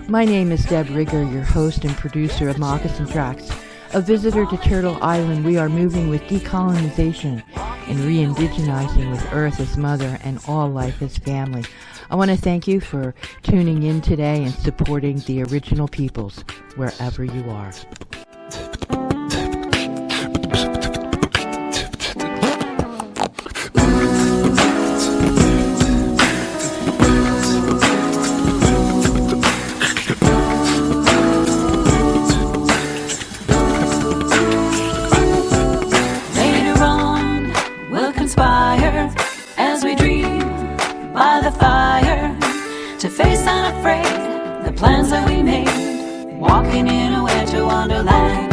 My name is Deb Rieger, your host and producer of Mocassin Tracks. A visitor to Turtle Island, we are moving with decolonization and re-indigenizing with Earth as mother and all life as family. I want to thank you for tuning in today and supporting the original peoples wherever you are. As we dream by the fire to face unafraid the plans that we made, walking in a winter wonderland.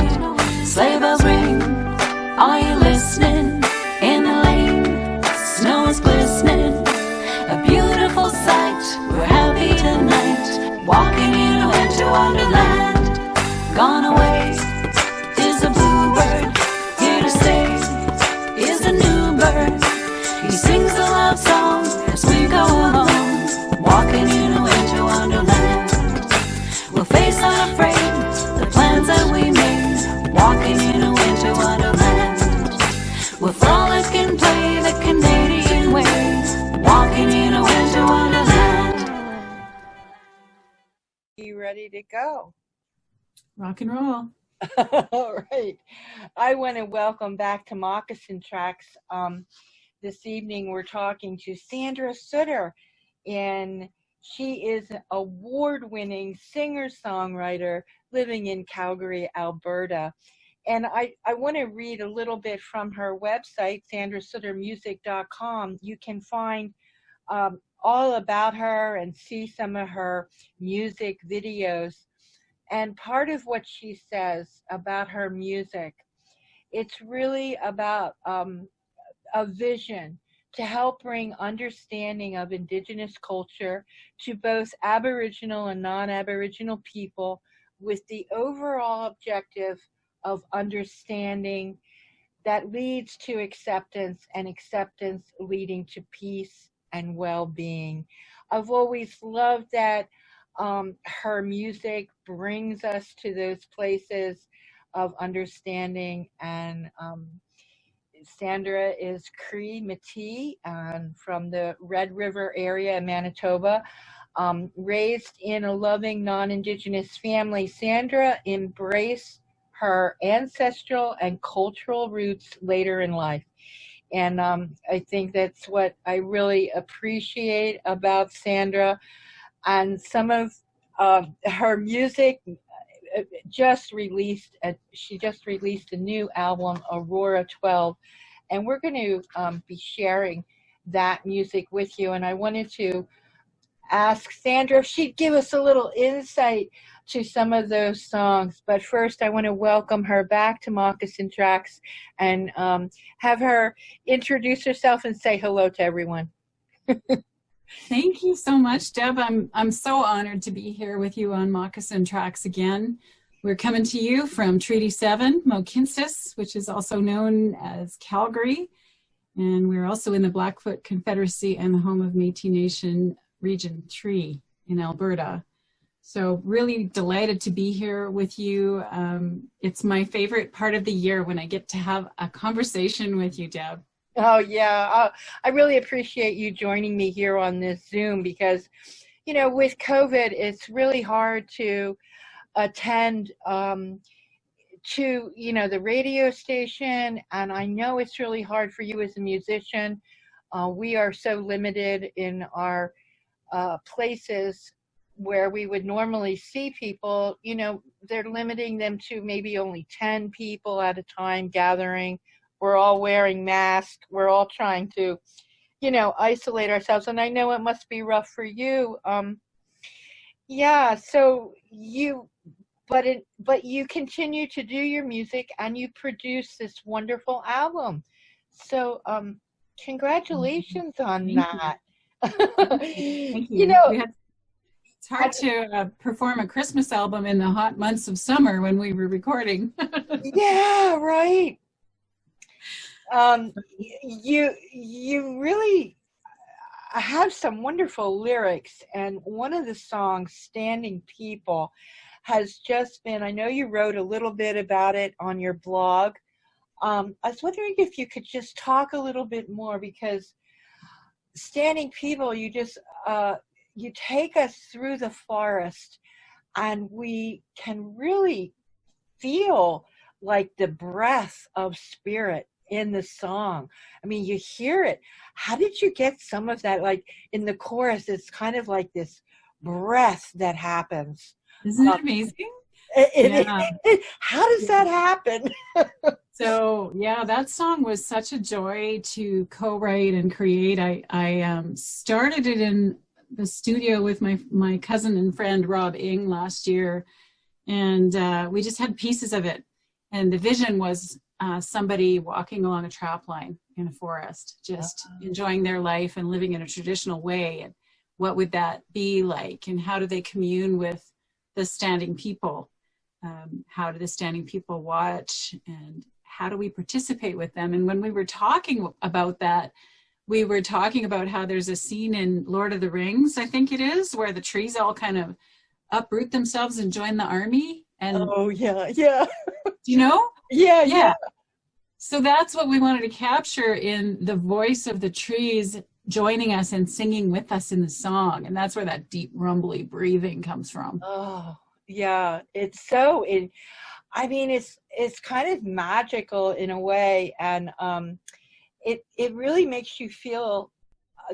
Sleigh bells ring, are you listening? In the lane, snow is glistening, a beautiful sight. We're happy tonight, walking in a winter wonderland. Gone away is a bluebird, here to stay is a new bird. He sings a love song as we go along, walking in a winter wonderland. We'll face unafraid the plans that we made, walking in a winter wonderland. We'll frolic and play the Canadian way, walking in a winter wonderland. You ready to go? Rock and roll. All right. I want to welcome back to Mocassin Tracks. This evening we're talking to Sandra Sutter, and she is an award-winning singer-songwriter living in Calgary, Alberta. And I want to read a little bit from her website, sandrasuttermusic.com. You can find all about her and see some of her music videos. And part of what she says about her music, it's really about a vision to help bring understanding of Indigenous culture to both Aboriginal and non-Aboriginal people, with the overall objective of understanding that leads to acceptance, and acceptance leading to peace and well-being. I've always loved that her music brings us to those places of understanding. And Sandra is Cree Métis from the Red River area in Manitoba. Raised in a loving non-Indigenous family, Sandra embraced her ancestral and cultural roots later in life. And I think that's what I really appreciate about Sandra. And some of her music she just released a new album, Aurora 12, and we're going to be sharing that music with you. And I wanted to ask Sandra if she'd give us a little insight to some of those songs. But first, I want to welcome her back to Mocassin Tracks and have her introduce herself and say hello to everyone. Thank you so much, Deb. I'm so honored to be here with you on Mocassin Tracks again. We're coming to you from Treaty 7, Mocassin, which is also known as Calgary. And we're also in the Blackfoot Confederacy and the home of Métis Nation Region 3 in Alberta. So really delighted to be here with you. It's my favorite part of the year when I get to have a conversation with you, Deb. Oh, yeah. I really appreciate you joining me here on this Zoom because, you know, with COVID, it's really hard to attend to, you know, the radio station. And I know it's really hard for you as a musician. We are so limited in our places where we would normally see people. You know, they're limiting them to maybe only 10 people at a time gathering. We're all wearing masks. We're all trying to, you know, isolate ourselves. And I know it must be rough for you. Yeah, so but you continue to do your music and you produce this wonderful album. So congratulations on that. Thank you. You know, it's hard to perform a Christmas album in the hot months of summer when we were recording. Yeah, right. You really, have some wonderful lyrics, and one of the songs, Standing People, has just been, I know you wrote a little bit about it on your blog. I was wondering if you could just talk a little bit more, because Standing People, you just, you take us through the forest, and we can really feel like the breath of spirit in the song. I mean, you hear it. How did you get some of that? Like in the chorus, it's kind of like this breath that happens. Isn't it amazing? Yeah. How does that happen? So yeah, that song was such a joy to co-write and create. I started it in the studio with my cousin and friend Rob Ing last year, and we just had pieces of it. And the vision was somebody walking along a trap line in a forest, just enjoying their life and living in a traditional way. And what would that be like? And how do they commune with the standing people? How do the standing people watch? And how do we participate with them? And when we were talking about that, we were talking about how there's a scene in Lord of the Rings, I think it is, where the trees all kind of uproot themselves and join the army. And oh, yeah, yeah. Do you know? Yeah. So that's what we wanted to capture in the voice of the trees joining us and singing with us in the song. And that's where that deep rumbly breathing comes from. Oh, yeah. It's so, I mean, it's kind of magical in a way. And it really makes you feel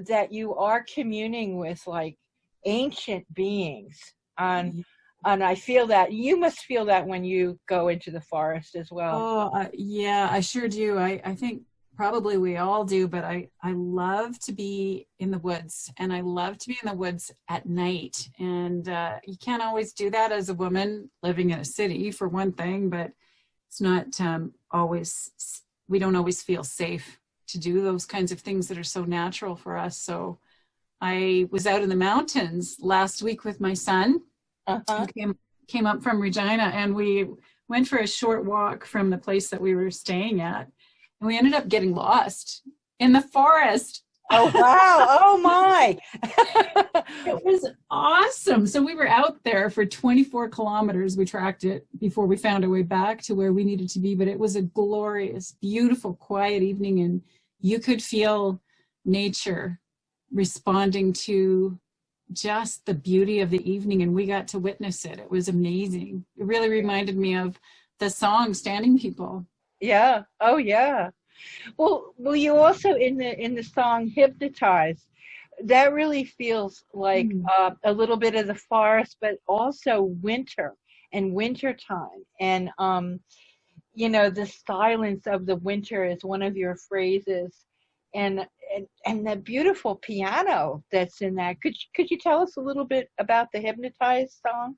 that you are communing with like ancient beings. And I feel that you must feel that when you go into the forest as well. Oh, yeah, I sure do. I think probably we all do, but I love to be in the woods, and I love to be in the woods at night. And you can't always do that as a woman living in a city, for one thing, but it's not always, we don't always feel safe to do those kinds of things that are so natural for us. So I was out in the mountains last week with my son. Who came up from Regina, and we went for a short walk from the place that we were staying at, and we ended up getting lost in the forest. Oh, wow. Oh, my. It was awesome. So we were out there for 24 kilometers. We tracked it before we found our way back to where we needed to be, but it was a glorious, beautiful, quiet evening, and you could feel nature responding to just the beauty of the evening, and we got to witness it. It was amazing. It really reminded me of the song Standing People. Yeah. Oh, yeah. Well, you also in the song Hypnotized, that really feels like a little bit of the forest, but also winter and wintertime. And you know, the silence of the winter is one of your phrases. And the beautiful piano that's in that. Could you tell us a little bit about the Hypnotized song?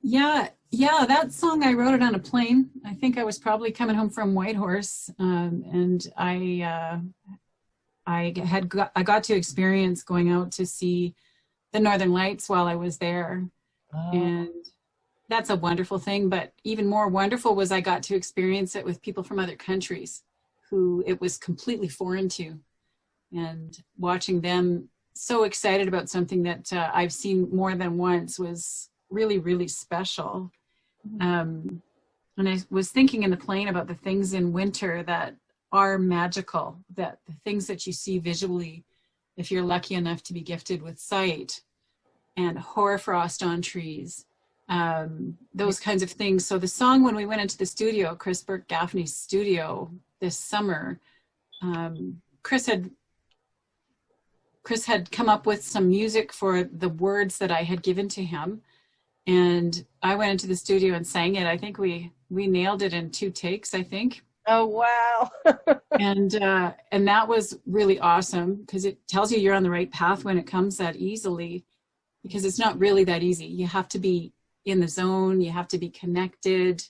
Yeah, that song, I wrote it on a plane. I think I was probably coming home from Whitehorse, and I got to experience going out to see the Northern Lights while I was there. And that's a wonderful thing, but even more wonderful was I got to experience it with people from other countries who it was completely foreign to, and watching them so excited about something that I've seen more than once was really, really special. And I was thinking in the plane about the things in winter that are magical, that the things that you see visually, if you're lucky enough to be gifted with sight, and hoarfrost on trees, those kinds of things. So the song, when we went into the studio, Chris Burke-Gaffney's studio this summer, Chris had come up with some music for the words that I had given to him, and I went into the studio and sang it. I think we nailed it in 2 takes, I think. Oh, wow. and that was really awesome, because it tells you you're on the right path when it comes that easily, because it's not really that easy. You have to be in the zone, you have to be connected.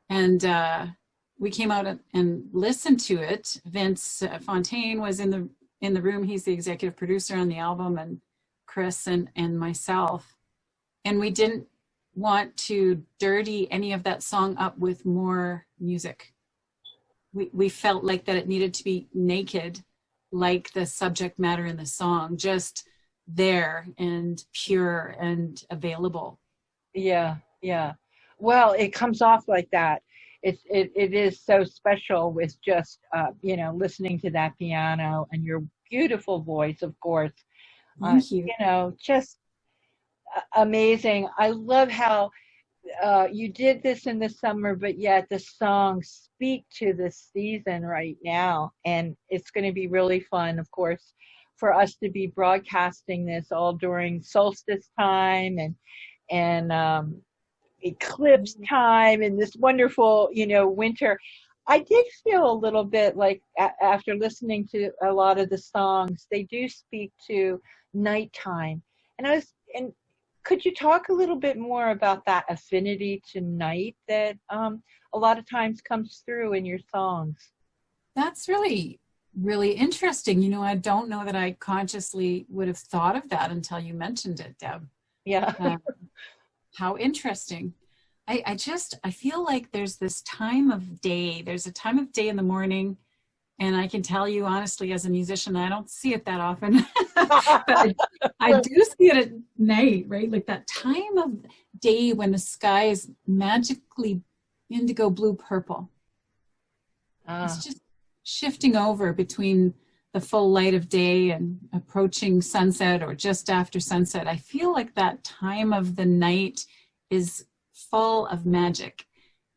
And we came out and listened to it. Vince Fontaine was in the room. He's the executive producer on the album, and Chris and myself. And we didn't want to dirty any of that song up with more music. We felt like that it needed to be naked like the subject matter in the song, just there and pure and available. Yeah, yeah. Well, it comes off like that. It is so special with just listening to that piano and your beautiful voice, of course. Thank you. Just amazing. I love how you did this in the summer, but yet the songs speak to this season right now, and it's going to be really fun, of course, for us to be broadcasting this all during solstice time and eclipse time and this wonderful, winter. I did feel a little bit like after listening to a lot of the songs, they do speak to nighttime. And could you talk a little bit more about that affinity to night that a lot of times comes through in your songs? That's really, really interesting. I don't know that I consciously would have thought of that until you mentioned it, Deb. Yeah. How interesting. I feel like there's this time of day. There's a time of day in the morning, and I can tell you honestly, as a musician, I don't see it that often. But I do see it at night, right? Like that time of day when the sky is magically indigo blue purple. It's just shifting over between the full light of day and approaching sunset or just after sunset. I feel like that time of the night is full of magic.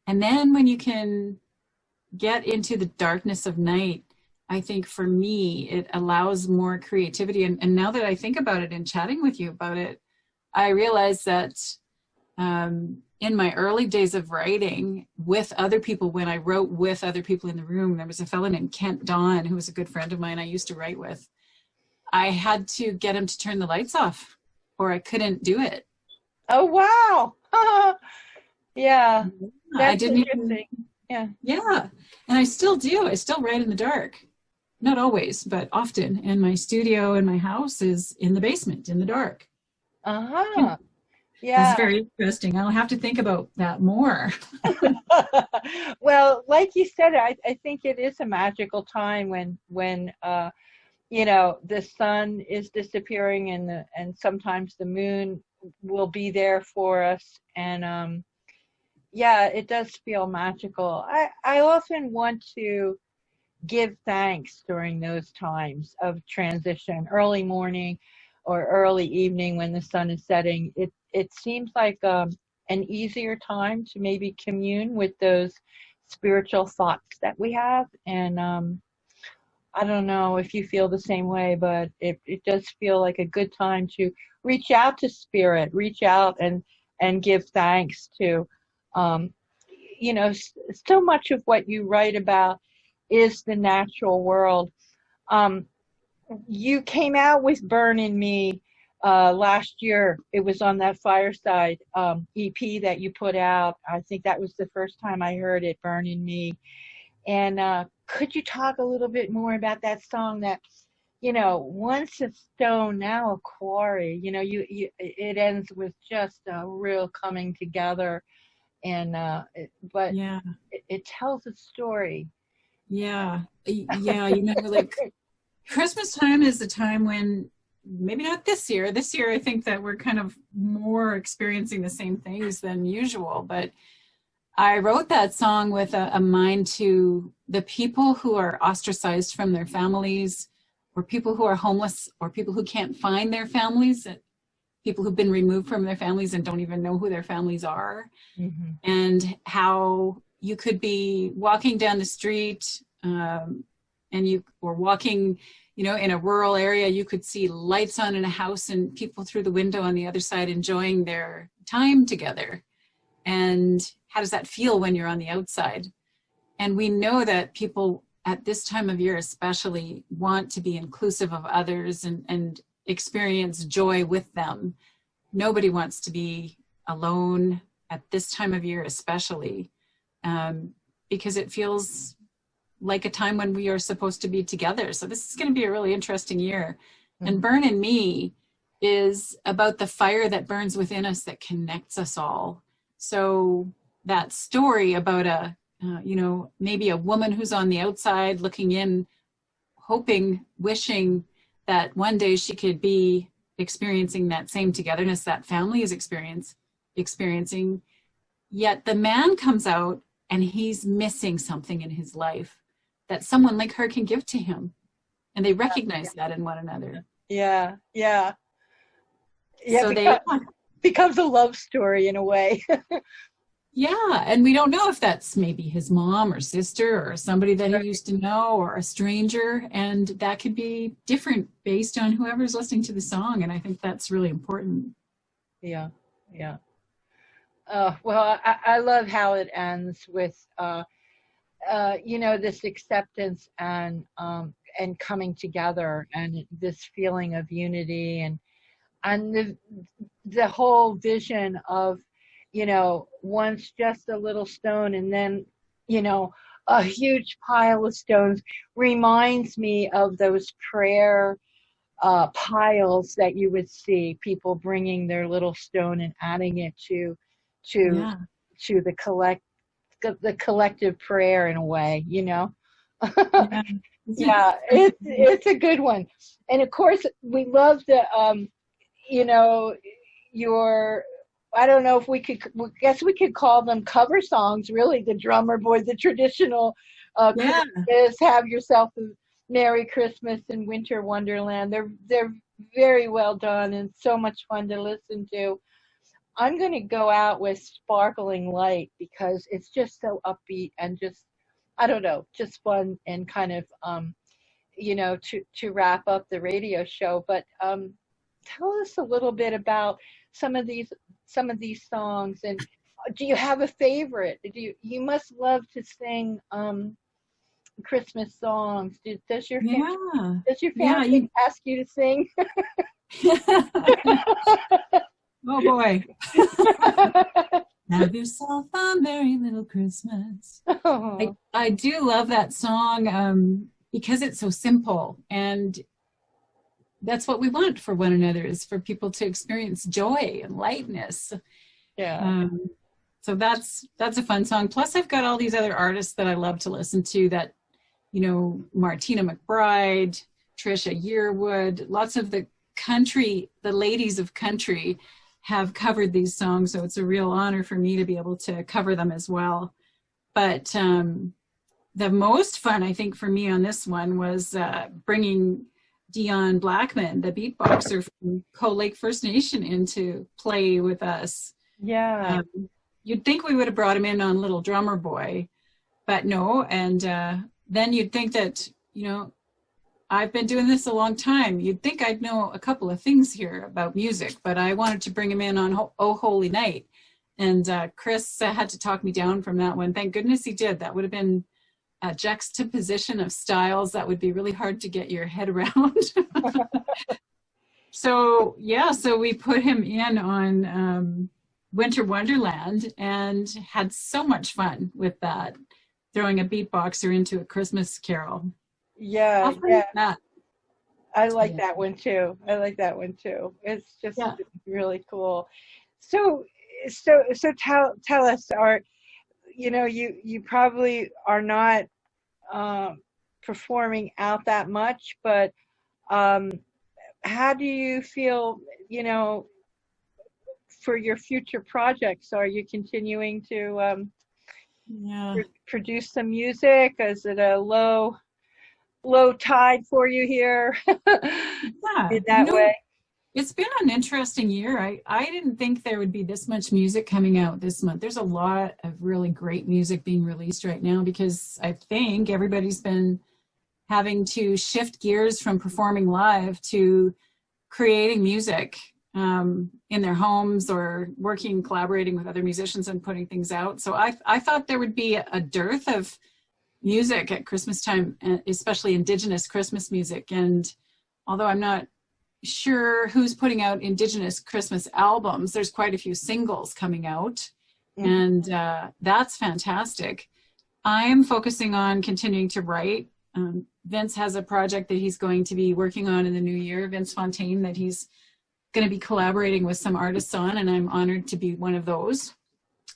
And then when you can get into the darkness of night, I think for me, it allows more creativity. And now that I think about it and chatting with you about it, I realize that in my early days of writing with other people, when I wrote with other people in the room, there was a fellow named Kent Don, who was a good friend of mine I used to write with. I had to get him to turn the lights off or I couldn't do it. Oh, wow. Yeah. That's I didn't interesting. Yeah. And I still do. I still write in the dark. Not always, but often. And my studio in my house is in the basement, in the dark. Uh-huh. Yeah. It's very interesting. I'll have to think about that more. Well, like you said, I think it is a magical time when the sun is disappearing and sometimes the moon will be there for us. And it does feel magical. I often want to give thanks during those times of transition, early morning or early evening when the sun is setting. It seems like an easier time to maybe commune with those spiritual thoughts that we have. And I don't know if you feel the same way, but it does feel like a good time to reach out to spirit, reach out and give thanks to, so much of what you write about is the natural world. You came out with Burn in Me last year. It was on that Fireside EP that you put out. I think that was the first time I heard it, Burn in Me. And could you talk a little bit more about that song that, once a stone, now a quarry, it ends with just a real coming together. And, it tells a story. Yeah. Like Christmas time is the time when, maybe not this year. This year, I think that we're kind of more experiencing the same things than usual. But I wrote that song with a mind to the people who are ostracized from their families, or people who are homeless, or people who can't find their families, people who've been removed from their families and don't even know who their families are. Mm-hmm. And how you could be walking down the street and you were walking, in a rural area, you could see lights on in a house and people through the window on the other side enjoying their time together. And how does that feel when you're on the outside? And we know that people at this time of year especially want to be inclusive of others and experience joy with them. Nobody wants to be alone at this time of year especially, because it feels like a time when we are supposed to be together. So this is going to be a really interesting year. Mm-hmm. And Burn in Me is about the fire that burns within us that connects us all. So that story about maybe a woman who's on the outside looking in, hoping, wishing that one day she could be experiencing that same togetherness that family is experiencing. Yet the man comes out and he's missing something in his life that someone like her can give to him. And they recognize that in one another. Yeah. So becomes a love story in a way. Yeah, and we don't know if that's maybe his mom or sister or somebody that he used to know or a stranger, and that could be different based on whoever's listening to the song, and I think that's really important. Yeah. Well, I love how it ends with, this acceptance and coming together, and this feeling of unity, and the whole vision of, once just a little stone and then, a huge pile of stones reminds me of those prayer piles that you would see people bringing their little stone and adding it to the collective prayer in a way, Yeah, it's a good one. And of course we love the I don't know if we guess we could call them cover songs, really. The Drummer Boy, the traditional Christmas, Have Yourself a Merry Christmas and Winter Wonderland. They're very well done and so much fun to listen to. I'm going to go out with Sparkling Light because it's just so upbeat and just, I don't know, just fun and kind of, to wrap up the radio show. But tell us a little bit about some of these songs, and do you have a favorite? You must love to sing Christmas songs. Does your family ask you to sing? Oh boy. Have yourself a merry little Christmas. Oh. I do love that song because it's so simple, and that's what we want for one another, is for people to experience joy and lightness. Yeah. So that's a fun song. Plus I've got all these other artists that I love to listen to that, Martina McBride, Trisha Yearwood, lots of the ladies of country have covered these songs. So it's a real honor for me to be able to cover them as well. But the most fun, I think, for me on this one was bringing Dion Blackman, the beatboxer from Coal Lake First Nation, into play with us. Yeah. You'd think we would have brought him in on Little Drummer Boy, but no. And then you'd think that, I've been doing this a long time. You'd think I'd know a couple of things here about music, but I wanted to bring him in on Oh Holy Night. And Chris had to talk me down from that one. Thank goodness he did. That would have been a juxtaposition of styles that would be really hard to get your head around. So we put him in on Winter Wonderland and had so much fun with that, throwing a beatboxer into a Christmas carol. Yeah. I like that one too. It's just really cool. So tell us, you probably are not performing out that much, but how do you feel, for your future projects? Are you continuing to produce some music? Is it a low tide for you here? In that way? It's been an interesting year. I didn't think there would be this much music coming out this month. There's a lot of really great music being released right now because I think everybody's been having to shift gears from performing live to creating music in their homes or collaborating with other musicians and putting things out. So I thought there would be a dearth of music at Christmas time, especially Indigenous Christmas music. And although I'm not sure who's putting out Indigenous Christmas albums, there's quite a few singles coming out, and that's fantastic. I'm focusing on continuing to write. Vince has a project that he's going to be working on in the new year, Vince Fontaine, that he's going to be collaborating with some artists on, and I'm honored to be one of those.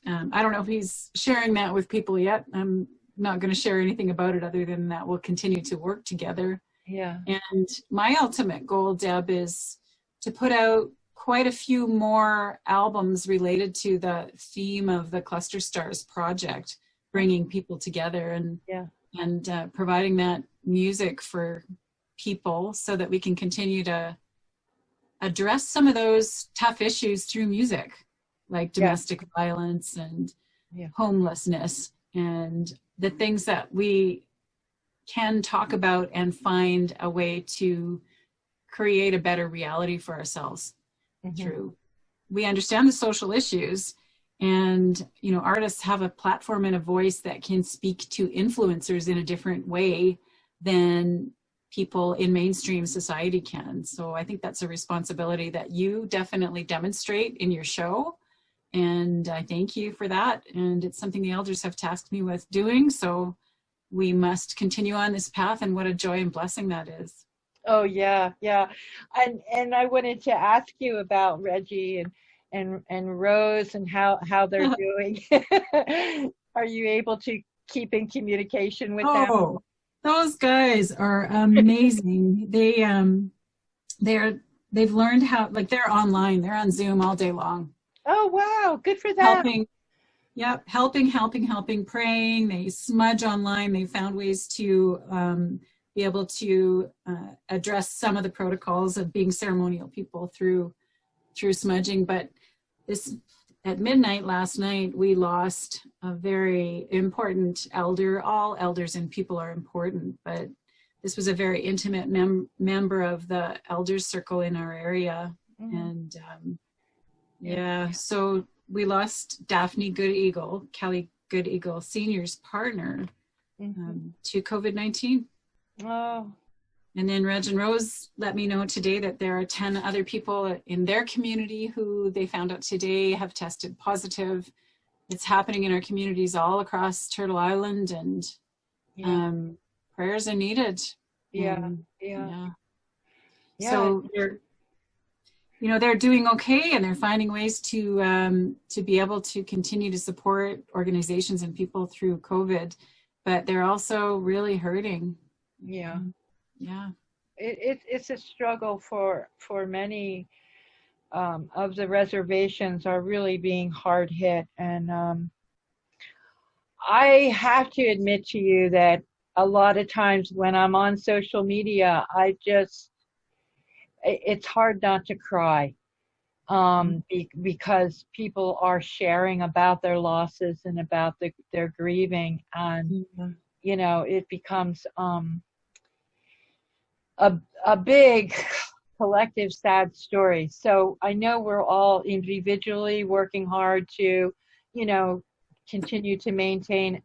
I don't know if he's sharing that with people yet. I'm not going to share anything about it other than that we'll continue to work together. Yeah. And my ultimate goal, Deb, is to put out quite a few more albums related to the theme of the Cluster Stars project, bringing people together and providing that music for people so that we can continue to address some of those tough issues through music, like domestic violence and homelessness, and the things that we can talk about and find a way to create a better reality for ourselves through. We understand the social issues, and artists have a platform and a voice that can speak to influencers in a different way than people in mainstream society can. So I think that's a responsibility that you definitely demonstrate in your show, and I thank you for that. And it's something the elders have tasked me with doing, so we must continue on this path, and what a joy and blessing that is. Oh yeah. And I wanted to ask you about Reggie and Rose and how they're doing. Are you able to keep in communication with them? Those guys are amazing. They've learned how, like, they're online, they're on Zoom all day long. Oh wow, good for them. Helping, praying. They smudge online. They found ways to be able to address some of the protocols of being ceremonial people through smudging. But at midnight last night, we lost a very important elder. All elders and people are important, but this was a very intimate member of the elders circle in our area. And so we lost Daphne Good Eagle, Kelly Good Eagle Senior's partner, to COVID-19. Oh. And then Reg and Rose let me know today that there are 10 other people in their community who they found out today have tested positive. It's happening in our communities all across Turtle Island, and prayers are needed. So they're doing okay, and they're finding ways to be able to continue to support organizations and people through COVID, but they're also really hurting. It's a struggle for many of the reservations are really being hard hit, and I have to admit to you that a lot of times when I'm on social media, it's hard not to cry because people are sharing about their losses and about their grieving, and it becomes a big collective sad story. So I know we're all individually working hard to continue to maintain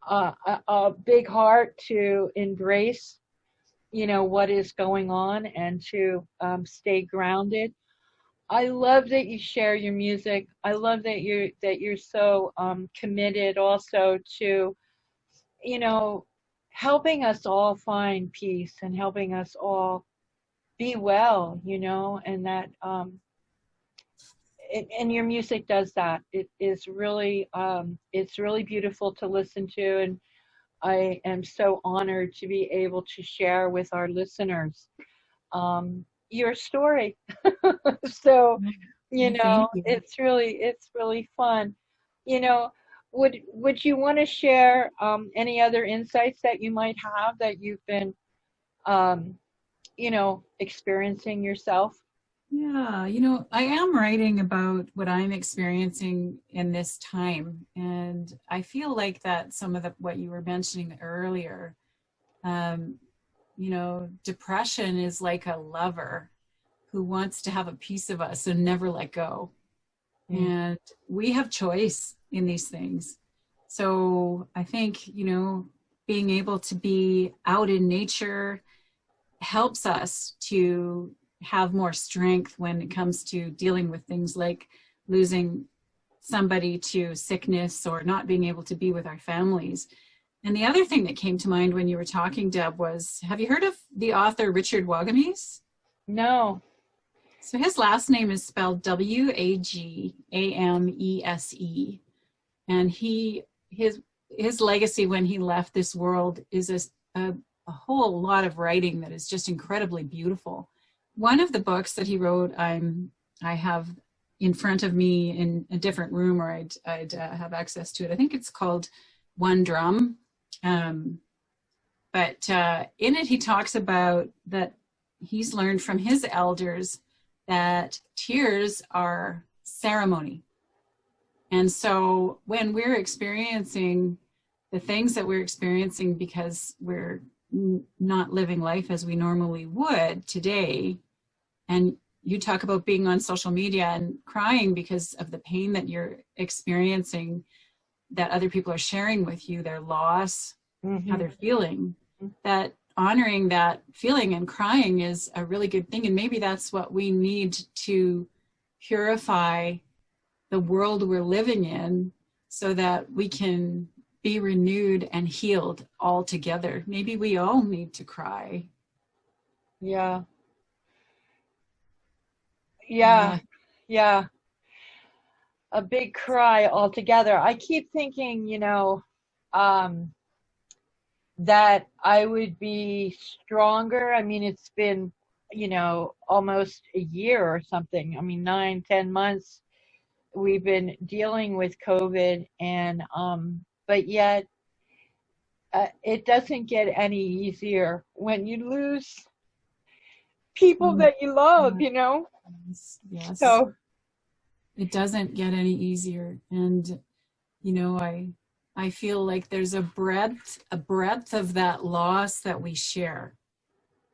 a big heart to embrace what is going on and to stay grounded. I love that you share your music. I love that you're so committed also to helping us all find peace and helping us all be well, and that and your music does that. It is really it's really beautiful to listen to, and I am so honored to be able to share with our listeners your story. So it's really fun. Would you want to share any other insights that you might have that you've been experiencing yourself? I am writing about what I'm experiencing in this time, and I feel like that some of what you were mentioning earlier, depression is like a lover who wants to have a piece of us and never let go. And we have choice in these things. So I think, being able to be out in nature helps us to have more strength when it comes to dealing with things like losing somebody to sickness or not being able to be with our families. And the other thing that came to mind when you were talking, Deb, was, have you heard of the author Richard Wagamese? No. So his last name is spelled Wagamese. And his legacy when he left this world is a a whole lot of writing that is just incredibly beautiful. One of the books that he wrote, I have in front of me in a different room, or I'd have access to it. I think it's called One Drum. But in it, he talks about that he's learned from his elders that tears are ceremony. And so when we're experiencing the things that we're experiencing because we're not living life as we normally would today, and you talk about being on social media and crying because of the pain that you're experiencing, that other people are sharing with you, their loss, how they're feeling, that honoring that feeling and crying is a really good thing. And maybe that's what we need to purify the world we're living in so that we can be renewed and healed all together. Maybe we all need to cry. Yeah. A big cry altogether. I keep thinking, that I would be stronger. I mean, it's been, almost a year or something. I mean, 9-10 months we've been dealing with COVID, and but yet it doesn't get any easier when you lose people that you love, Yes. So it doesn't get any easier. And, I feel like there's a breadth of that loss that we share.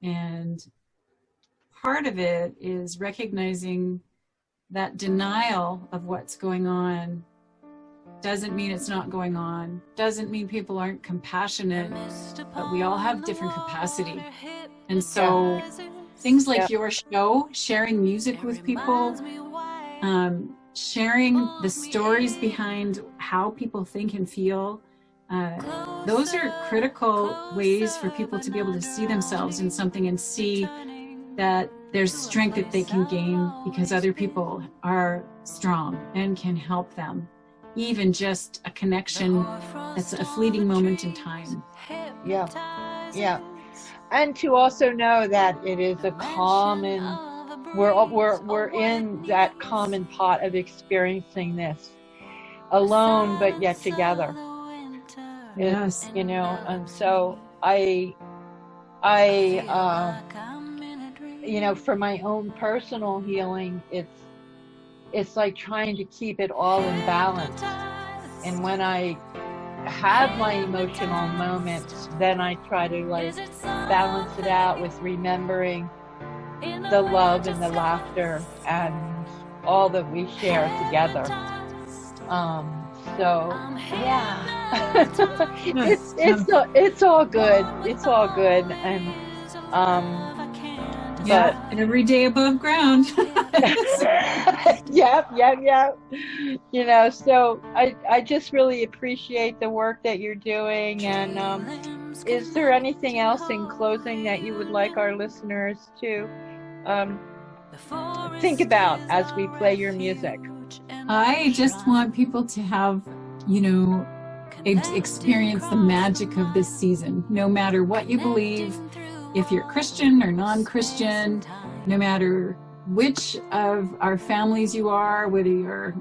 And part of it is recognizing that denial of what's going on doesn't mean it's not going on, doesn't mean people aren't compassionate, but we all have different capacity. And so things like your show, sharing music with people, sharing the stories behind how people think and feel, those are critical ways for people to be able to see themselves in something and see that there's strength that they can gain because other people are strong and can help them. Even just a connection that's a fleeting moment in time. Yeah. And to also know that it is a common, we're in that common pot of experiencing this alone, but yet together. Yes. And so I for my own personal healing, it's like trying to keep it all in balance. And when I have my emotional moments, then I try to balance it out with remembering the love and the laughter and all that we share together. It's all good. It's all good. And and every day above ground. Yeah. So I just really appreciate the work that you're doing. And is there anything else in closing that you would like our listeners to think about as we play your music? I just want people to have, experience the magic of this season, no matter what you believe. If you're Christian or non-Christian, no matter which of our families you are, whether you're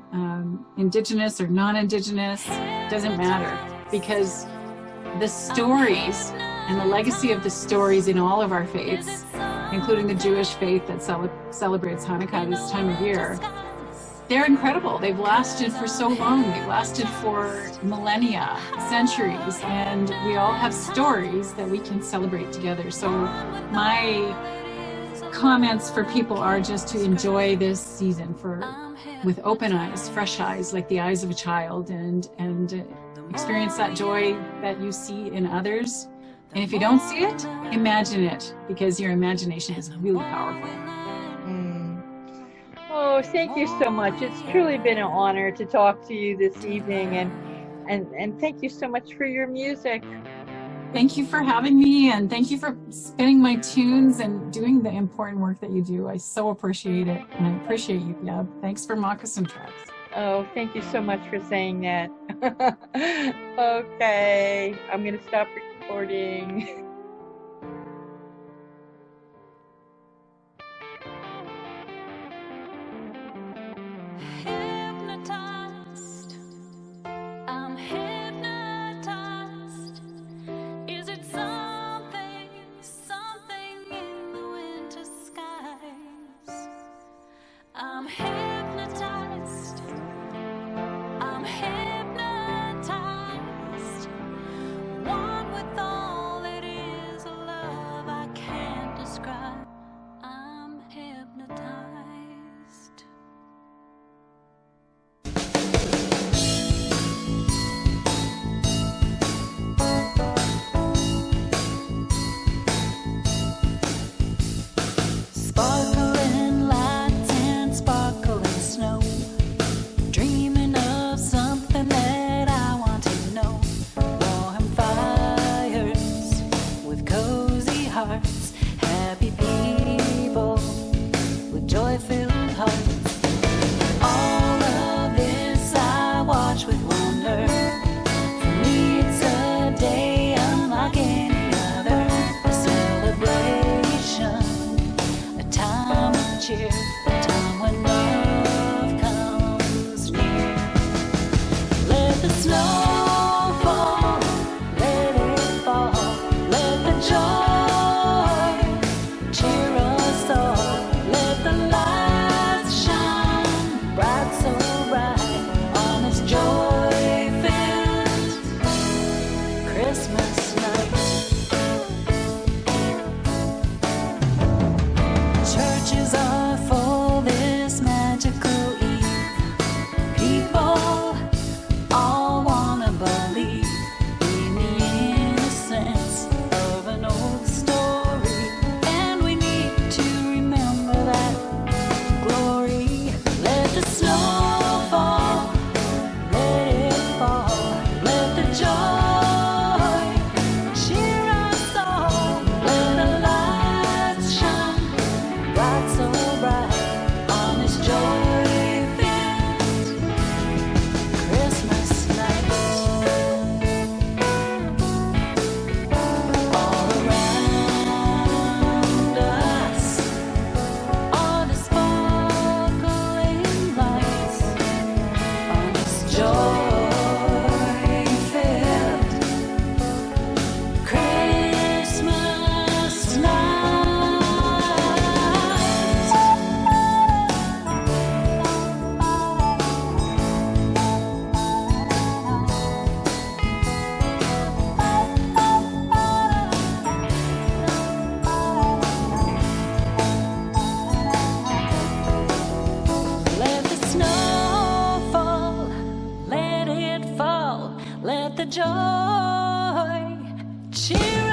Indigenous or non-Indigenous, doesn't matter, because the stories and the legacy of the stories in all of our faiths, including the Jewish faith that celebrates Hanukkah this time of year, they're incredible. They've lasted for so long. They've lasted for millennia, centuries, and we all have stories that we can celebrate together. So my comments for people are just to enjoy this season with open eyes, fresh eyes, like the eyes of a child, and experience that joy that you see in others. And if you don't see it, imagine it, because your imagination is really powerful. Oh, thank you so much. It's truly been an honor to talk to you this evening, and thank you so much for your music. Thank you for having me, and thank you for spinning my tunes and doing the important work that you do. I so appreciate it, and I appreciate you, Deb. Thanks for Mocassin Tracks. Oh, thank you so much for saying that. Okay, I'm going to stop recording. Let the snow fall, let it fall, let the joy cheer us all. Let the lights shine bright, so bright on this joy-filled Christmas night. Churches are full this magical eve. People all wanna believe in the innocence of an old story, and we need to remember that glory. Let the snow fall, let it fall, let the joy cheer us all. Let the lights shine bright, so bright on this joy-filled Christmas night. All around us, all the sparkling lights on this joy-filled Christmas night. Let the snow fall, let it fall, let the joy cheer